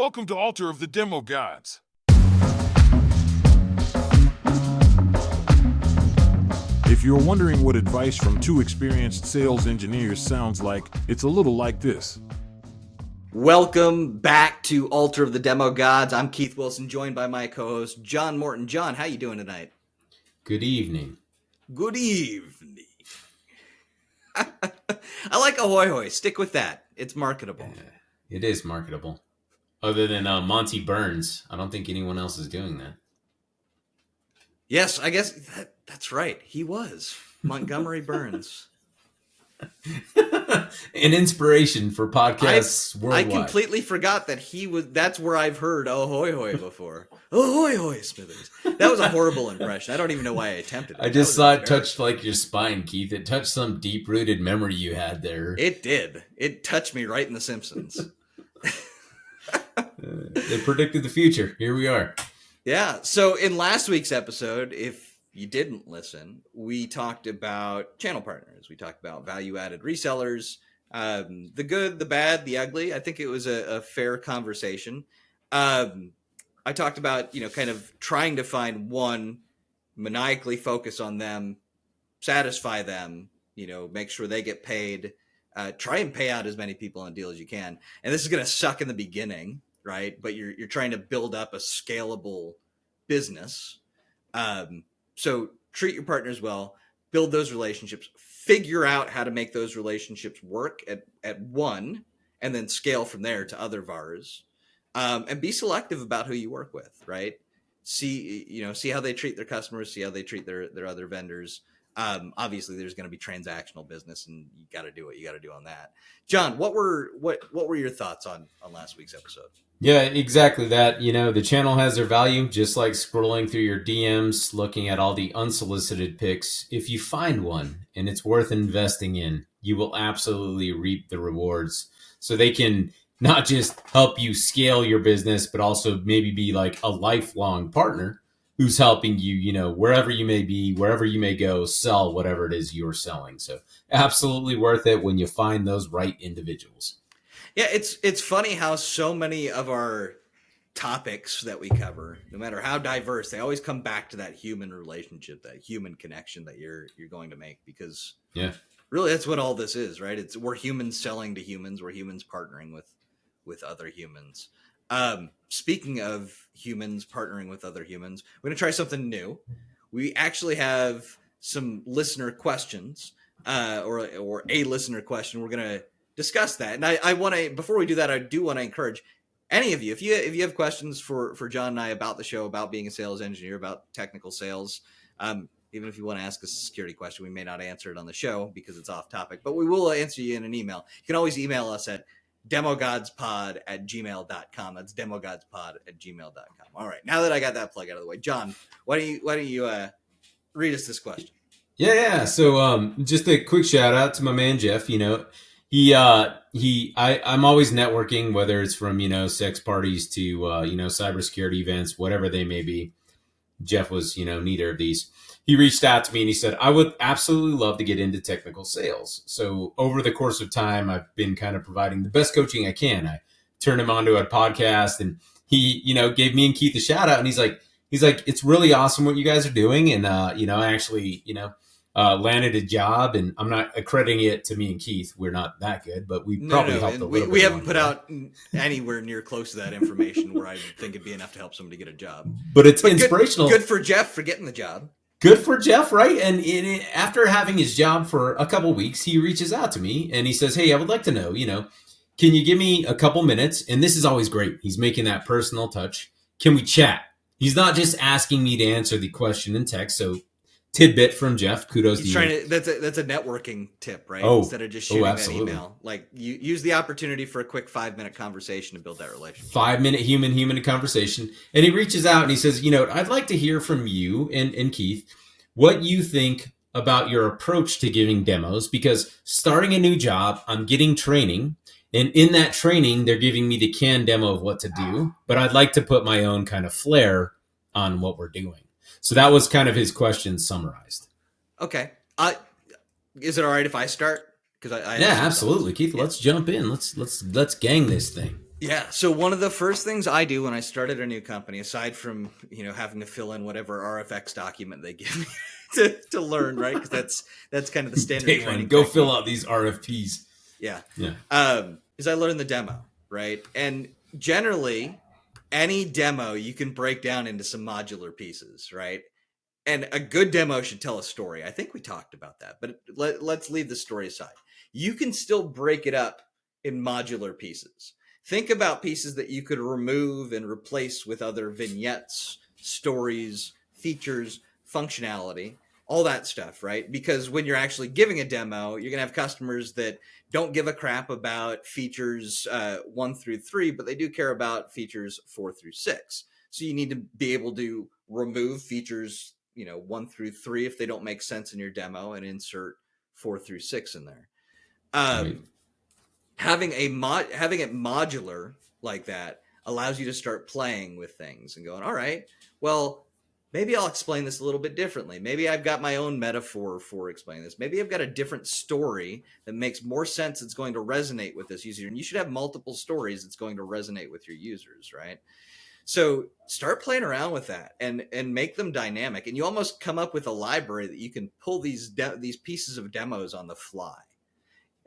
Welcome to Altar of the Demo Gods. If you're wondering what advice from two experienced sales engineers sounds like, it's a little like this. Welcome back to Altar of the Demo Gods. I'm Keith Wilson, joined by my co-host, John Morton. John, how you doing tonight? Good evening. Good evening. I like ahoy hoy. Stick with that. It's marketable. It is marketable. Other than Monty Burns, I don't think anyone else is doing that. Yes, I guess that's right. He was Montgomery Burns. An inspiration for podcasts worldwide. I completely forgot that he was. That's where I've heard ahoy hoy before. Ahoy hoy, Smithers. That was a horrible impression. I don't even know why I attempted it. I just saw it touched like your spine, Keith. It touched some deep-rooted memory you had there. It did. It touched me right in The Simpsons. They predicted the future. Here we are. Yeah. So in last week's episode, if you didn't listen, we talked about channel partners. We talked about value-added resellers, the good, the bad, the ugly. I think it was a fair conversation. I talked about, kind of trying to find one, maniacally focus on them, satisfy them, make sure they get paid, try and pay out as many people on a deal as you can. And this is going to suck in the beginning, right? But you're trying to build up a scalable business. So treat your partners well, build those relationships, figure out how to make those relationships work at one, and then scale from there to other VARs. And be selective about who you work with, right? See how they treat their customers, see how they treat their other vendors. Obviously there's going to be transactional business, and you got to do what you got to do on that. John, what were your thoughts on last week's episode? Yeah, exactly that. The channel has their value, just like scrolling through your DMs, looking at all the unsolicited pics. If you find one and it's worth investing in, you will absolutely reap the rewards. So they can not just help you scale your business, but also maybe be like a lifelong partner who's helping you, wherever you may be, wherever you may go, sell whatever it is you're selling. So absolutely worth it when you find those right individuals. Yeah, it's funny how so many of our topics that we cover, no matter how diverse, they always come back to that human relationship, that human connection that you're going to make, because really that's what all this is, right? We're humans selling to humans, we're humans partnering with other humans. Speaking of humans partnering with other humans, we're going to try something new. We actually have some listener questions, or a listener question. We're going to discuss that. And I want to, before we do that, I do want to encourage any of you, if you have questions for John and I about the show, about being a sales engineer, about technical sales, even if you want to ask us a security question, we may not answer it on the show because it's off topic, but we will answer you in an email. You can always email us at demogodspod@gmail.com. That's demogodspod@gmail.com. All right. Now that I got that plug out of the way, John, why don't you read us this question? Yeah. So, just a quick shout out to my man, Jeff. I'm always networking, whether it's from, sex parties to, cybersecurity events, whatever they may be. Jeff was, neither of these. He reached out to me and he said, I would absolutely love to get into technical sales. So over the course of time, I've been kind of providing the best coaching I can. I turned him onto a podcast, and he, gave me and Keith a shout out. And he's like, it's really awesome what you guys are doing. And, I actually, landed a job, and I'm not accrediting it to me and Keith. We're not that good, but we probably helped a little bit. We haven't put out anywhere near close to that information where I think it'd be enough to help somebody get a job. But it's inspirational. Good for Jeff for getting the job. Good for Jeff, right? And after having his job for a couple of weeks, he reaches out to me and he says, hey, I would like to know, can you give me a couple minutes? And this is always great. He's making that personal touch. Can we chat? He's not just asking me to answer the question in text. So tidbit from Jeff. Kudos to you. That's a networking tip, right? Oh, instead of just shooting that email. Like, you use the opportunity for a quick 5-minute conversation to build that relationship. 5-minute human conversation. And he reaches out and he says, I'd like to hear from you and Keith what you think about your approach to giving demos, because starting a new job, I'm getting training. And in that training, they're giving me the canned demo of what to do. But I'd like to put my own kind of flair on what we're doing. So that was kind of his question summarized. Okay. Is it all right if I start? Absolutely, Keith. Yeah. Let's jump in. Let's gang this thing. Yeah. So one of the first things I do when I started a new company, aside from, having to fill in whatever RFX document they give me to learn, right? Because that's kind of the standard Take training one. Go technique. fill out these RFPs. Yeah. Yeah. Is I learned the demo, right? And generally, any demo you can break down into some modular pieces, right? And a good demo should tell a story. I think we talked about that, but let's leave the story aside. You can still break it up in modular pieces. Think about pieces that you could remove and replace with other vignettes, stories, features, functionality, all that stuff, right? Because when you're actually giving a demo, you're going to have customers that don't give a crap about features 1 through 3, but they do care about features 4 through 6. So you need to be able to remove features 1 through 3 if they don't make sense in your demo, and insert 4 through 6 in there. Right. Having it modular like that allows you to start playing with things and going, all right, well, maybe I'll explain this a little bit differently. Maybe I've got my own metaphor for explaining this. Maybe I've got a different story that makes more sense. It's going to resonate with this user. And you should have multiple stories that's going to resonate with your users, right? So start playing around with that and make them dynamic. And you almost come up with a library that you can pull these pieces of demos on the fly.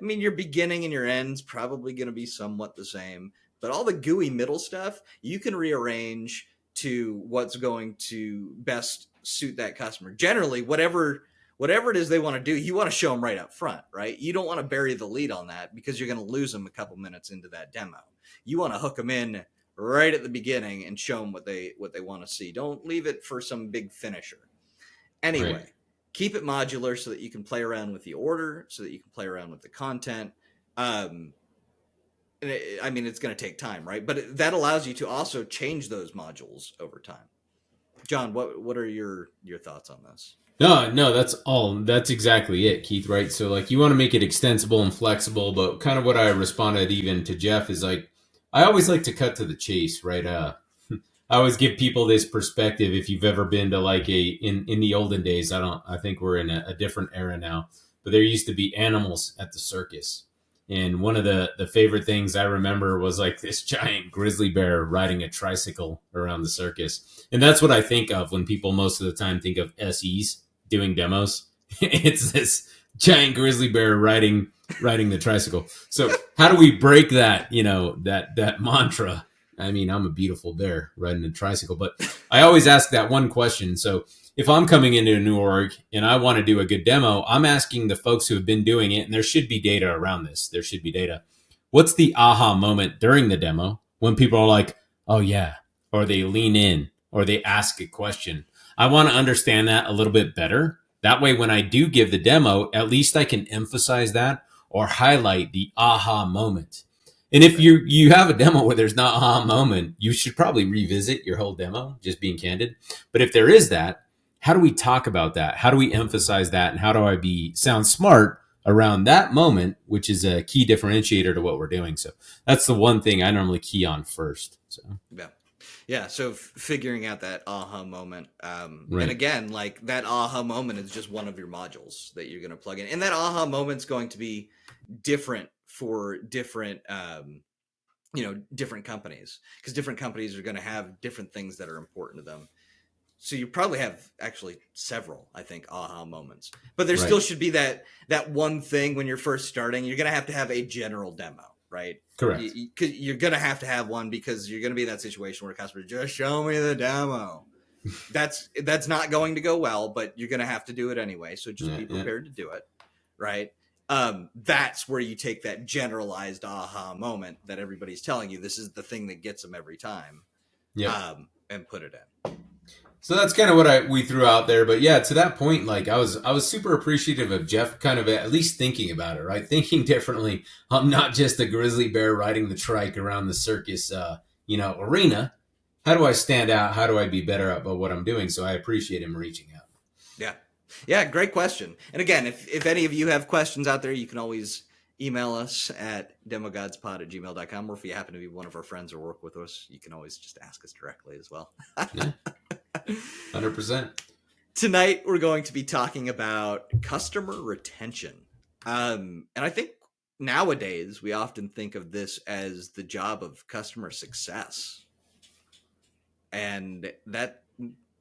I mean, your beginning and your end's probably going to be somewhat the same, but all the gooey middle stuff, you can rearrange to what's going to best suit that customer. Generally, whatever it is they want to do, you want to show them right up front, right? You don't want to bury the lead on that because you're going to lose them a couple minutes into that demo. You want to hook them in right at the beginning and show them what they want to see. Don't leave it for some big finisher. Anyway. Right. Keep it modular so that you can play around with the order, so that you can play around with the content. I mean, it's going to take time, right? But that allows you to also change those modules over time. John, what are your thoughts on this? No, that's exactly it, Keith, right? So like you want to make it extensible and flexible, but kind of what I responded even to Jeff is like, I always like to cut to the chase, right? I always give people this perspective. If you've ever been to like in the olden days, I think we're in a different era now, but there used to be animals at the circus. And one of the favorite things I remember was like this giant grizzly bear riding a tricycle around the circus. And that's what I think of when people most of the time think of SEs doing demos. It's this giant grizzly bear riding the tricycle. So how do we break that, that mantra? I mean, I'm a beautiful bear riding a tricycle, but I always ask that one question. So if I'm coming into a new org and I want to do a good demo, I'm asking the folks who have been doing it, and there should be data around this. There should be data. What's the aha moment during the demo when people are like, oh yeah, or they lean in or they ask a question? I want to understand that a little bit better. That way, when I do give the demo, at least I can emphasize that or highlight the aha moment. And if you have a demo where there's not aha moment, you should probably revisit your whole demo, just being candid. But if there is that, how do we talk about that? How do we emphasize that? And how do I sound smart around that moment, which is a key differentiator to what we're doing? So that's the one thing I normally key on first. So yeah. So figuring out that aha moment, Right. And again, like that aha moment is just one of your modules that you're going to plug in, and that aha moment's going to be different for different different companies, because different companies are going to have different things that are important to them. So you probably have actually several, I think, aha moments, but there still should be that one thing when you're first starting. You're going to have a general demo, right? Correct. You're going to have one because you're going to be in that situation where customers just show me the demo. That's not going to go well, but you're going to have to do it anyway. So just be prepared to do it, right? That's where you take that generalized aha moment that everybody's telling you, this is the thing that gets them every time, and put it in. So that's kind of what we threw out there. But yeah, to that point, like I was super appreciative of Jeff kind of at least thinking about it, right? Thinking differently. I'm not just a grizzly bear riding the trike around the circus, arena. How do I stand out? How do I be better about what I'm doing? So I appreciate him reaching out. Yeah, great question. And again, if any of you have questions out there, you can always email us at demogodspod@gmail.com, or if you happen to be one of our friends or work with us, you can always just ask us directly as well. Yeah. 100%. Tonight, we're going to be talking about customer retention. And I think nowadays we often think of this as the job of customer success, and that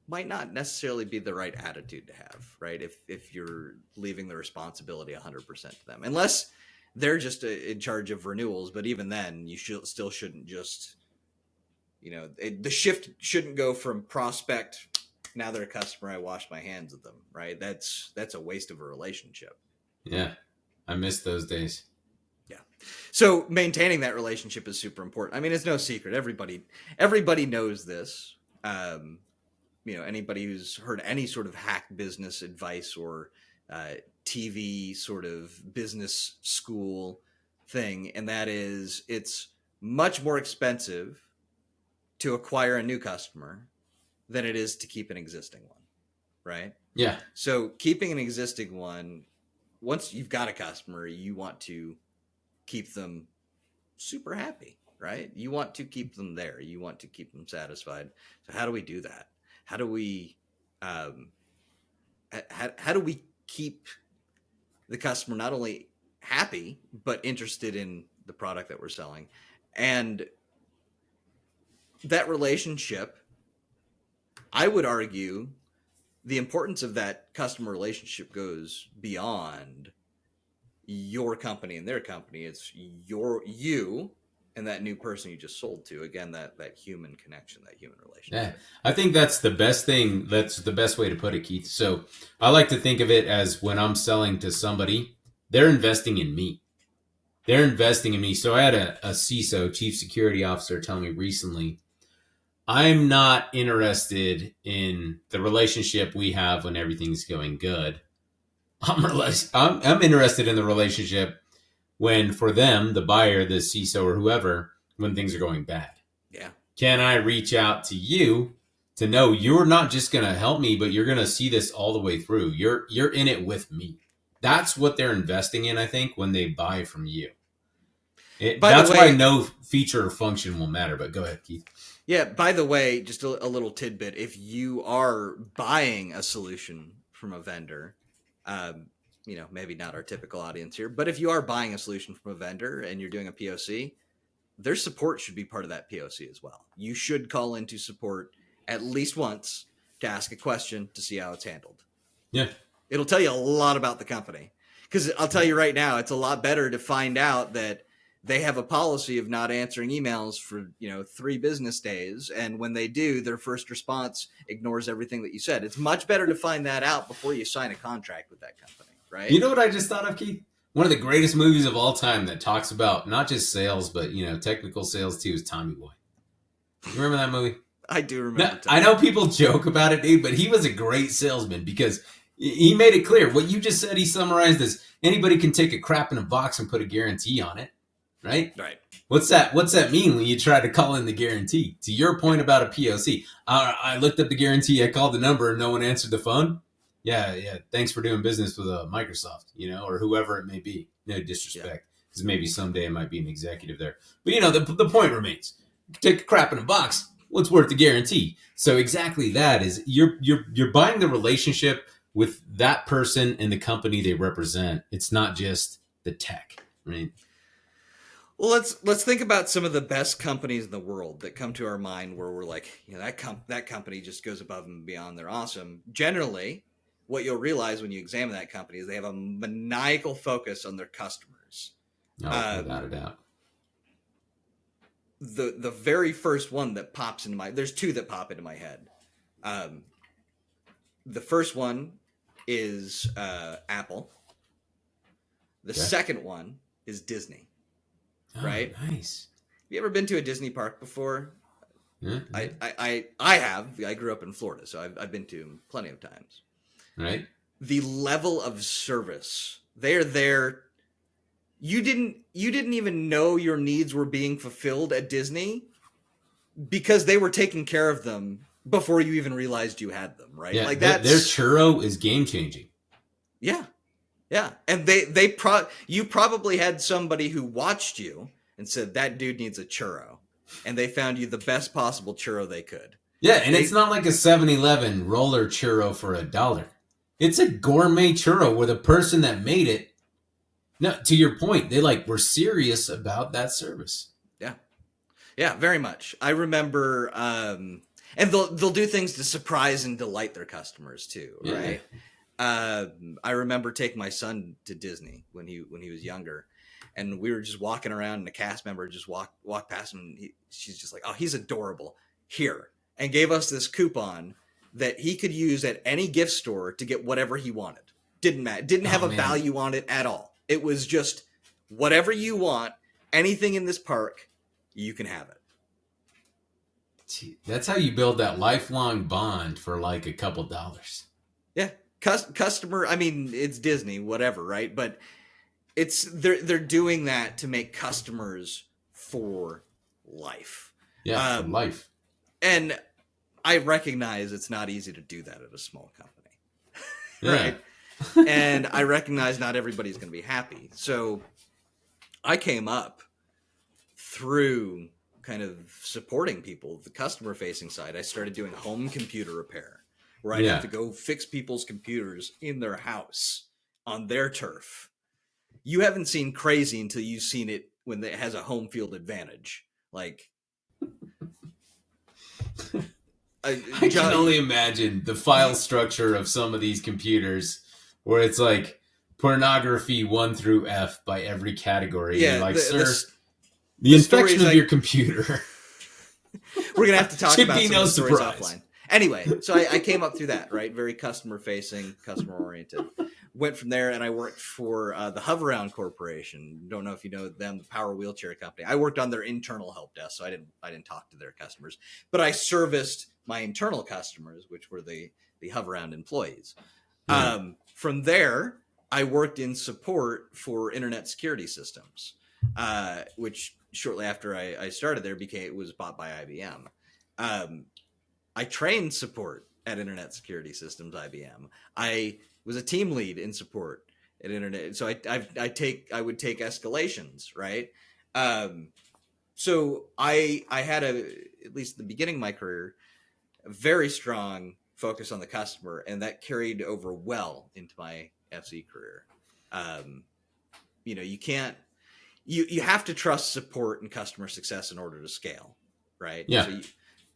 might not necessarily be the right attitude to have, right? If you're leaving the responsibility 100% to them, unless they're just in charge of renewals. But even then, you still shouldn't just, the shift shouldn't go from prospect, now they're a customer, I wash my hands of them, right? That's a waste of a relationship. Yeah, I miss those days. Yeah. So maintaining that relationship is super important. I mean, it's no secret. Everybody knows this. Anybody who's heard any sort of hack business advice or TV sort of business school thing, and that is, it's much more expensive to acquire a new customer than it is to keep an existing one, right? Yeah. So keeping an existing one, once you've got a customer, you want to keep them super happy, right? You want to keep them there. You want to keep them satisfied. So how do we do that? How do we keep the customer not only happy, but interested in the product that we're selling? And that relationship, I would argue, the importance of that customer relationship goes beyond your company and their company. It's you and that new person you just sold to. Again, that human connection, that human relationship. Yeah, I think that's the best thing. That's the best way to put it, Keith. So I like to think of it as, when I'm selling to somebody, they're investing in me. They're investing in me. So I had a CISO, Chief Security Officer, tell me recently, I'm not interested in the relationship we have when everything's going good. I'm interested in the relationship when, for them, the buyer, the CISO or whoever, when things are going bad. Yeah. Can I reach out to you to know you're not just going to help me, but you're going to see this all the way through? You're in it with me. That's what they're investing in, I think, when they buy from you. That's why no feature or function will matter. But go ahead, Keith. Yeah, by the way, just a little tidbit. If you are buying a solution from a vendor, maybe not our typical audience here, but if you are buying a solution from a vendor and you're doing a POC, their support should be part of that POC as well. You should call into support at least once to ask a question to see how it's handled. Yeah. It'll tell you a lot about the company. Because I'll tell you right now, it's a lot better to find out that they have a policy of not answering emails for 3 business days, and when they do, their first response ignores everything that you said. It's much better to find that out before you sign a contract with that company, right? You know what I just thought of, Keith? One of the greatest movies of all time that talks about not just sales, but technical sales too, is Tommy Boy. You remember that movie? I do remember. Now, I know people joke about it, dude, but he was a great salesman because he made it clear. What you just said, he summarized as, anybody can take a crap in a box and put a guarantee on it. Right? What's that mean when you try to call in the guarantee? To your point about a POC, I looked up the guarantee, I called the number, and no one answered the phone. Yeah. Thanks for doing business with Microsoft, or whoever it may be. No disrespect, because maybe someday it might be an executive there. But the point remains: take a crap in a box. What's worth the guarantee? So exactly that is you're buying the relationship with that person and the company they represent. It's not just the tech, right? Well, let's think about some of the best companies in the world that come to our mind where we're like, that company just goes above and beyond. They're awesome. Generally, what you'll realize when you examine that company is they have a maniacal focus on their customers. No, without a doubt. The very first one that pops into there's 2 that pop into my head. The first one is Apple. The second one is Disney. Oh, right? Nice. Have you ever been to a Disney park before? Yeah. I have. I grew up in Florida, so I've been to them plenty of times. Right. The level of service, they're there. You didn't even know your needs were being fulfilled at Disney because they were taking care of them before you even realized you had them, right? Yeah, like their churro is game changing. Yeah. Yeah, and you probably had somebody who watched you and said, that dude needs a churro, and they found you the best possible churro they could. Yeah, and it's not like a 7-Eleven roller churro for $1. It's a gourmet churro where the person that made it No, to your point, they like were serious about that service. Yeah. Yeah, very much. I remember, and they'll do things to surprise and delight their customers too, right? I remember taking my son to Disney when he was younger, and we were just walking around, and a cast member just walked past him. And she's just like, "Oh, he's adorable." Here, and gave us this coupon that he could use at any gift store to get whatever he wanted. Didn't matter. Didn't have a value on it at all. It was just whatever you want, anything in this park, you can have it. That's how you build that lifelong bond for like a couple dollars. Yeah. Customer, I mean, it's Disney, whatever, right? But they're doing that to make customers for life. Yeah, for life. And I recognize it's not easy to do that at a small company. Right? And I recognize not everybody's going to be happy. So I came up through kind of supporting people, the customer facing side. I started doing home computer repair, where I'd have to go fix people's computers in their house on their turf. You haven't seen crazy until you've seen it when it has a home field advantage. Like, I can only imagine the file structure of some of these computers where it's like pornography 1 through F by every category. Yeah, you're like, sir, the infection of your computer. We're going to have to talk about some no of the stories surprise. offline. Anyway, so I came up through that, right? Very customer facing, customer oriented. Went from there and I worked for the Hoveround Corporation. Don't know if you know them, the power wheelchair company. I worked on their internal help desk, so I didn't talk to their customers, but I serviced my internal customers, which were the Hoveround employees. From there, I worked in support for internet security systems, which shortly after I started there was bought by IBM. I trained support at Internet Security Systems, IBM. I was a team lead in support at Internet. So I would take escalations, right? So I had at least at the beginning of my career, a very strong focus on the customer, and that carried over well into my FC career. You have to trust support and customer success in order to scale, right? Yeah. So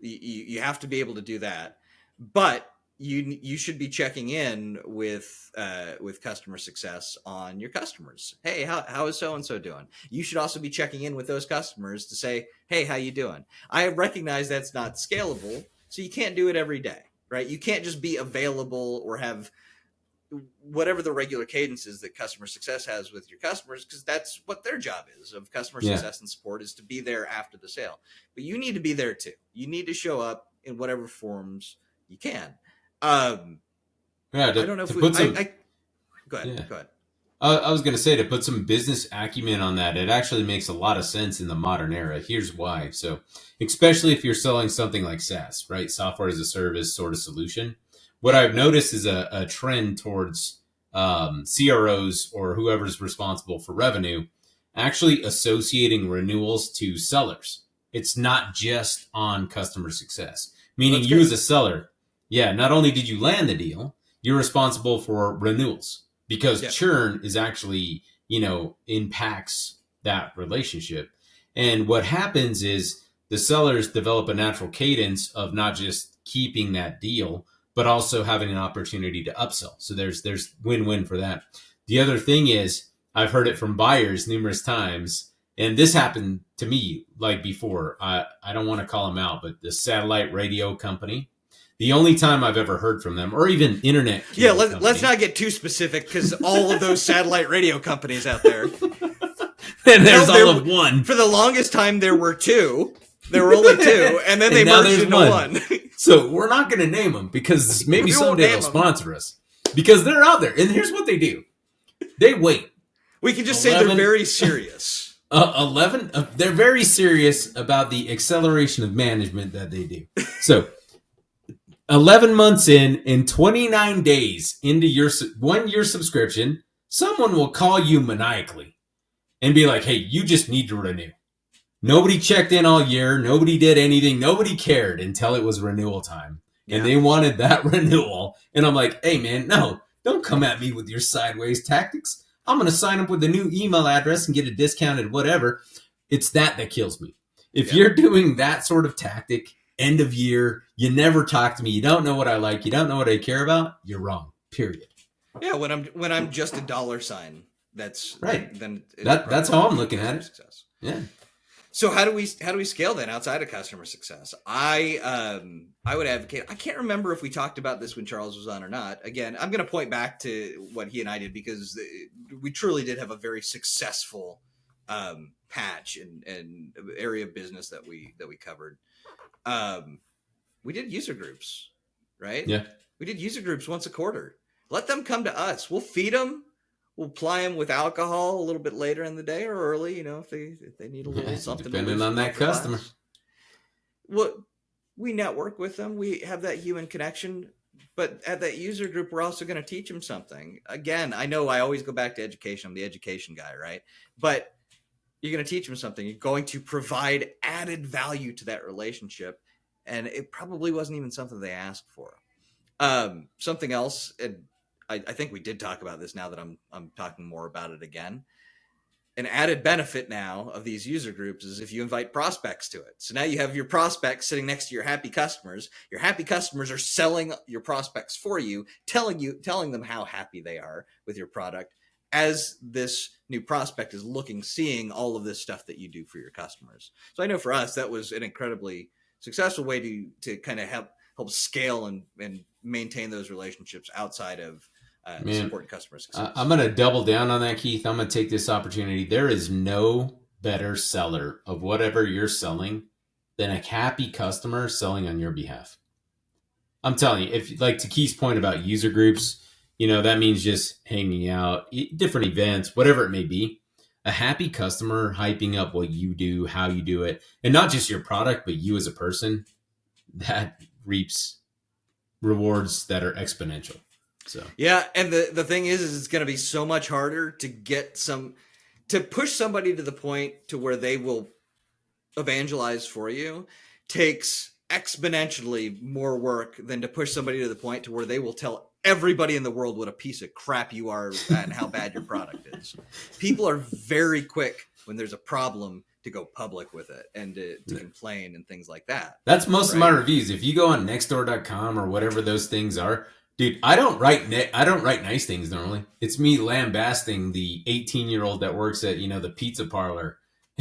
you have to be able to do that, but you should be checking in with customer success on your customers. Hey, how is so and so doing? You should also be checking in with those customers to say, hey, how you doing? I recognize that's not scalable, so you can't do it every day, right? You can't just be available or have whatever the regular cadence is that customer success has with your customers, because that's what their job is of customer success and support, is to be there after the sale. But you need to be there too. You need to show up in whatever forms you can. I don't know if go ahead. Yeah. Go ahead. I was going to say, to put some business acumen on that, it actually makes a lot of sense in the modern era. Here's why. So, especially if you're selling something like SaaS, right? Software as a service sort of solution. What I've noticed is a trend towards CROs or whoever's responsible for revenue actually associating renewals to sellers. It's not just on customer success, meaning you as a seller, not only did you land the deal, you're responsible for renewals, because churn is actually, impacts that relationship. And what happens is the sellers develop a natural cadence of not just keeping that deal, but also having an opportunity to upsell. So there's win-win for that. The other thing is, I've heard it from buyers numerous times, and this happened to me like before. I don't want to call them out, but the satellite radio company, the only time I've ever heard from them, or even internet. Let's not get too specific, because all of those satellite radio companies out there. And there's all of one. For the longest time, there were two. There were only two, and then they merged into one. So we're not going to name them, because maybe someday they'll sponsor us, because they're out there. And here's what they do. They wait. We can just say they're very serious. 11. They're very serious about the acceleration of management that they do. So 11 months in 29 days into your 1 year subscription, someone will call you maniacally and be like, hey, you just need to renew. Nobody checked in all year. Nobody did anything. Nobody cared until it was renewal time. And they wanted that renewal. And I'm like, hey, man, no, don't come at me with your sideways tactics. I'm going to sign up with a new email address and get a discounted whatever. It's that kills me. If you're doing that sort of tactic, end of year, you never talk to me, you don't know what I like, you don't know what I care about, you're wrong. Period. Yeah, when I'm just a dollar sign, that's right. Then That's how I'm looking at it. Success. Yeah. So how do we scale then outside of customer success? I would advocate. I can't remember if we talked about this when Charles was on or not. Again, I'm going to point back to what he and I did because we truly did have a very successful patch and area of business that we covered. We did user groups, right? Yeah. We did user groups once a quarter. Let them come to us. We'll feed them. We'll ply them with alcohol a little bit later in the day or early, if they need a little something. Depending on that customer. Well, we network with them. We have that human connection. But at that user group, we're also going to teach them something. Again, I know I always go back to education. I'm the education guy, right? But you're going to teach them something. You're going to provide added value to that relationship. And it probably wasn't even something they asked for. Something else, and I think we did talk about this now that I'm talking more about it again. An added benefit now of these user groups is if you invite prospects to it. So now you have your prospects sitting next to your happy customers. Your happy customers are selling your prospects for you, telling them how happy they are with your product as this new prospect is seeing all of this stuff that you do for your customers. So I know for us, that was an incredibly successful way to kind of help scale and maintain those relationships outside of supporting customer success. I'm going to double down on that, Keith. I'm going to take this opportunity. There is no better seller of whatever you're selling than a happy customer selling on your behalf. I'm telling you, if like to Keith's point about user groups, that means just hanging out, different events, whatever it may be. A happy customer hyping up what you do, how you do it, and not just your product, but you as a person, that reaps rewards that are exponential. So yeah, and the thing is it's going to be so much harder to push somebody to the point to where they will evangelize for you takes exponentially more work than to push somebody to the point to where they will tell everybody in the world what a piece of crap you are and how bad your product is. People are very quick when there's a problem to go public with it and to complain and things like that. That's most of my reviews. If you go on nextdoor.com or whatever those things are, dude, I don't write nice things normally. It's me lambasting the 18-year-old that works at, the pizza parlor,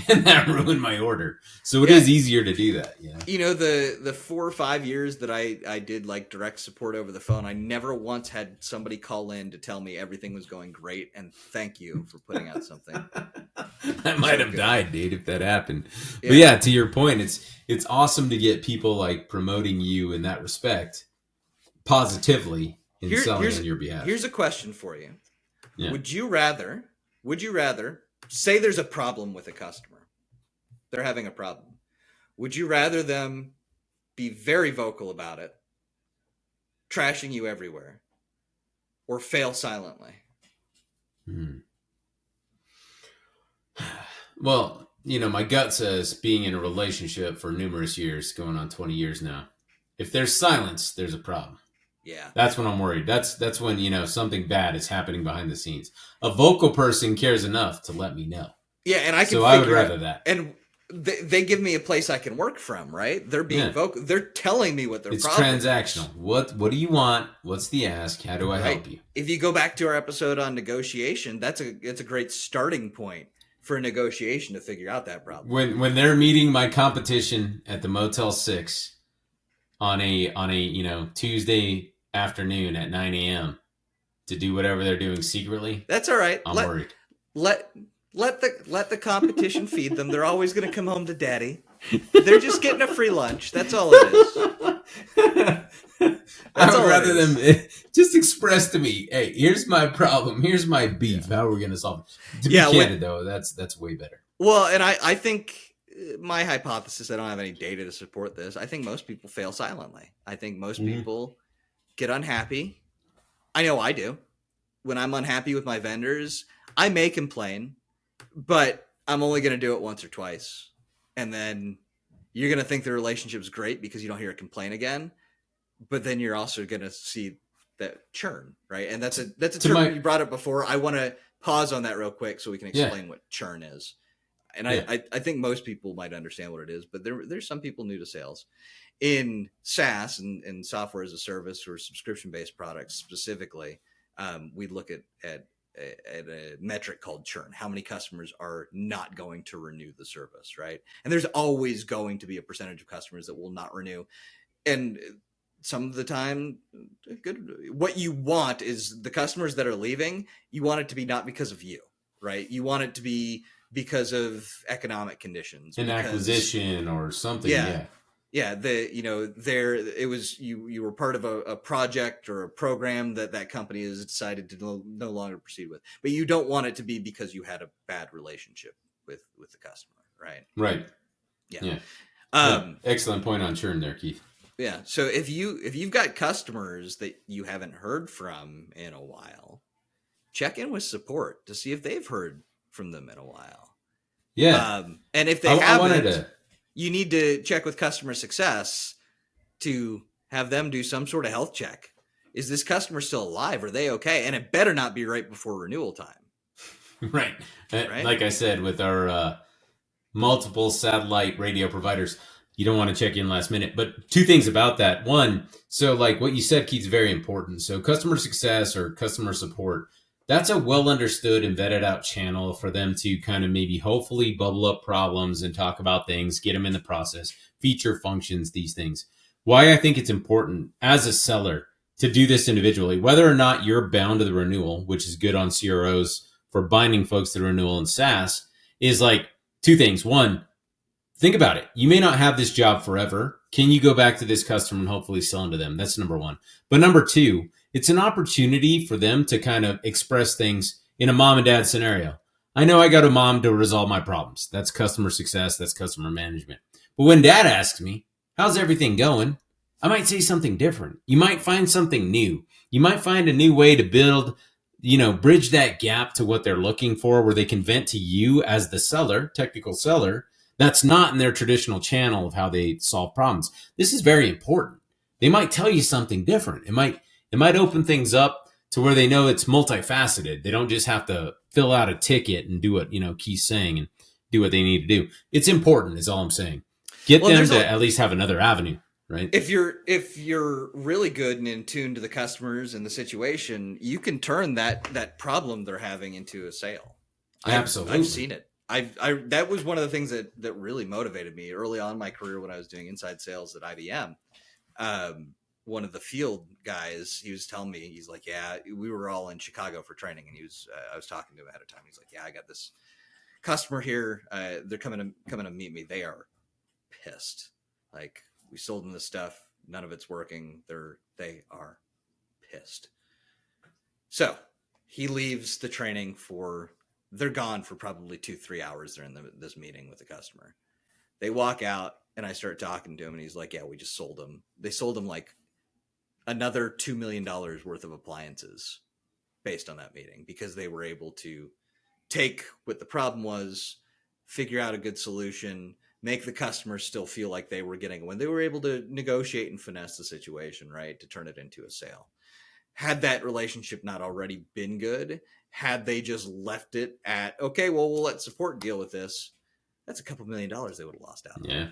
and that ruined my order. So it is easier to do that. The 4 or 5 years that I did like direct support over the phone, I never once had somebody call in to tell me everything was going great and thank you for putting out something. I might have died, dude, if that happened. Yeah. But yeah, to your point, it's awesome to get people like promoting you in that respect positively in selling on your behalf. Here's a question for you. Yeah. Would you rather say there's a problem with a customer? They're having a problem. Would you rather them be very vocal about it, trashing you everywhere, or fail silently? Well, my gut says being in a relationship for numerous years, going on 20 years now, if there's silence, there's a problem. Yeah. That's when I'm worried. That's when, something bad is happening behind the scenes. A vocal person cares enough to let me know. Yeah, and I would rather that. And they give me a place I can work from, right? They're being vocal. They're telling me what their problem is. It's transactional. What do you want? What's the ask? How do I help you? If you go back to our episode on negotiation, it's a great starting point for a negotiation to figure out that problem. When they're meeting my competition at the Motel 6 on a Tuesday afternoon at 9 a.m. to do whatever they're doing secretly. That's all right. I'm worried. Let the competition feed them. They're always going to come home to daddy. They're just getting a free lunch. That's all it is. I would rather them just express to me, hey, here's my problem. Here's my beef. How are we going to solve it? To be candid, though, that's way better. Well, and I think my hypothesis, I don't have any data to support this. I think most people fail silently. I think most people get unhappy. I know I do. When I'm unhappy with my vendors, I may complain, but I'm only going to do it once or twice. And then you're going to think the relationship's great because you don't hear a complaint again. But then you're also going to see that churn, right? And that's a term you brought up before. I want to pause on that real quick so we can Yeah. explain what churn is. And Yeah. I think most people might understand what it is, but there's some people new to sales. In SaaS and software as a service or subscription-based products specifically, we look at a metric called churn. How many customers are not going to renew the service, right? And there's always going to be a percentage of customers that will not renew. And some of the time, what you want is the customers that are leaving, you want it to be not because of you, right? You want it to be because of economic conditions. An because, acquisition or something. Yeah. Yeah. It was you were part of a project or a program that company has decided to no longer proceed with, but you don't want it to be because you had a bad relationship with the customer, right? Right. Yeah. Excellent point on churn there, Keith. Yeah. So if you've got customers that you haven't heard from in a while, check in with support to see if they've heard from them in a while. Yeah. And if they haven't, you need to check with customer success to have them do some sort of health check. Is this customer still alive? Are they okay? And it better not be right before renewal time. Right. Like I said, with our multiple satellite radio providers, you don't want to check in last minute. But two things about that. One, so like what you said, Keith's very important. So customer success or customer support, that's a well understood and vetted out channel for them to kind of maybe hopefully bubble up problems and talk about things, get them in the process, feature functions, these things. Why I think it's important as a seller to do this individually, whether or not you're bound to the renewal, which is good on CROs for binding folks to the renewal in SaaS, is like two things. One, think about it. You may not have this job forever. Can you go back to this customer and hopefully sell into them? That's number one. But number two, it's an opportunity for them to kind of express things in a mom and dad scenario. I know I got a mom to resolve my problems. That's customer success. That's customer management. But when dad asks me, how's everything going? I might say something different. You might find something new. You might find a new way to build, bridge that gap to what they're looking for, where they can vent to you as the seller, technical seller. That's not in their traditional channel of how they solve problems. This is very important. They might tell you something different. It might open things up to where they know it's multifaceted. They don't just have to fill out a ticket and do what, Keith's saying and do what they need to do. It's important is all I'm saying. Get them to at least have another avenue, right? If you're really good and in tune to the customers and the situation, you can turn that problem they're having into a sale. Absolutely. I've seen it. That was one of the things that really motivated me early on in my career when I was doing inside sales at IBM. One of the field guys, he was telling me, he's like, yeah, we were all in Chicago for training, and I was talking to him ahead of time. He's like, yeah, I got this customer here. They're coming to meet me. They are pissed. Like, we sold them this stuff. None of it's working. They are pissed. So he leaves the training they're gone for probably 2-3 hours. They're in this meeting with the customer. They walk out and I start talking to him and he's like, yeah, we just sold them. They sold them like another $2 million worth of appliances based on that meeting, because they were able to take what the problem was, figure out a good solution, make the customer still feel like they were getting when they were able to negotiate and finesse the situation, right, to turn it into a sale. Had that relationship not already been good, had they just left it at, okay, well, we'll let support deal with this, that's a couple $1 million they would have lost out on. Yeah,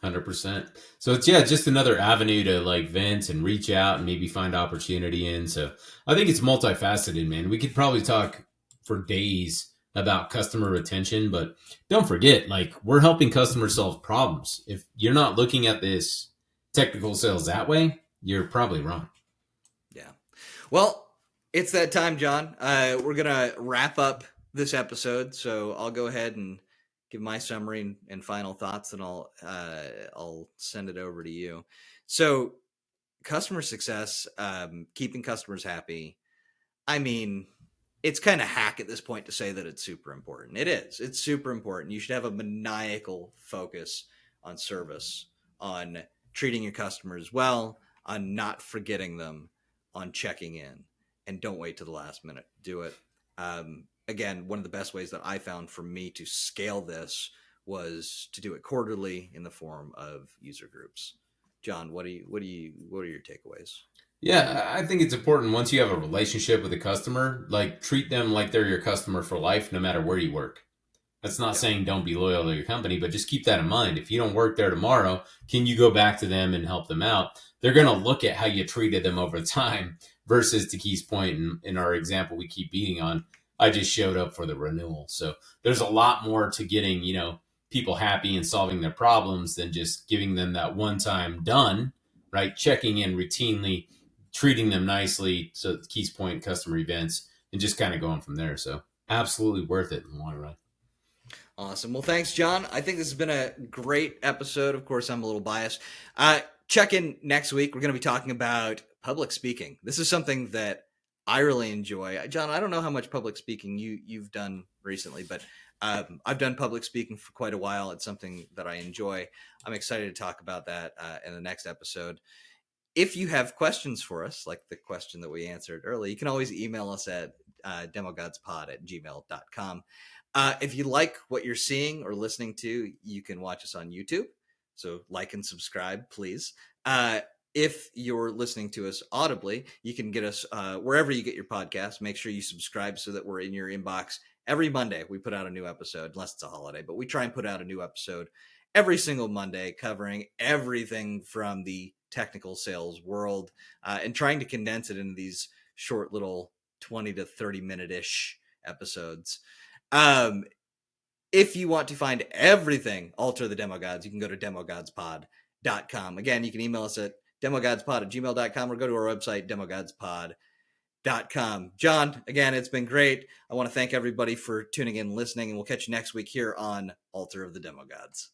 100%. So it's just another avenue to like vent and reach out and maybe find opportunity in. So I think it's multifaceted, man. We could probably talk for days about customer retention, but don't forget, like, we're helping customers solve problems. If you're not looking at this technical sales that way, you're probably wrong. Yeah. Well, it's that time, John. We're going to wrap up this episode. So I'll go ahead and give my summary and final thoughts, and I'll send it over to you. So customer success, keeping customers happy. I mean, it's kind of hack at this point to say that it's super important. It is. It's super important. You should have a maniacal focus on service, on treating your customers well, on not forgetting them, on checking in, and don't wait to the last minute to do it. Again, one of the best ways that I found for me to scale this was to do it quarterly in the form of user groups. John, what are your takeaways? Yeah, I think it's important once you have a relationship with a customer, like treat them like they're your customer for life, no matter where you work. That's not Yep. saying don't be loyal to your company, but just keep that in mind. If you don't work there tomorrow, can you go back to them and help them out? They're going to look at how you treated them over time versus to Keith's point in our example we keep beating on. I just showed up for the renewal. So there's a lot more to getting, people happy and solving their problems than just giving them that one time done, right? Checking in routinely, treating them nicely. So Keith's point, customer events, and just kind of going from there. So absolutely worth it in the long run. Awesome. Well, thanks, John. I think this has been a great episode. Of course, I'm a little biased. Check in next week. We're going to be talking about public speaking. This is something that I really enjoy. John, I don't know how much public speaking you've done recently, but I've done public speaking for quite a while. It's something that I enjoy. I'm excited to talk about that in the next episode. If you have questions for us, like the question that we answered earlier, you can always email us at demogodspod@gmail.com. If you like what you're seeing or listening to, you can watch us on YouTube. So like and subscribe, please. If you're listening to us audibly, you can get us wherever you get your podcasts. Make sure you subscribe so that we're in your inbox every Monday. We put out a new episode, unless it's a holiday, but we try and put out a new episode every single Monday, covering everything from the technical sales world and trying to condense it into these short little 20 to 30 minute-ish episodes. If you want to find everything Altar the Demo Gods, you can go to demogodspod.com. Again, you can email us at demogodspod@gmail.com or go to our website, demogodspod.com. John, again, it's been great. I want to thank everybody for tuning in and listening, and we'll catch you next week here on Altar of the Demo Gods.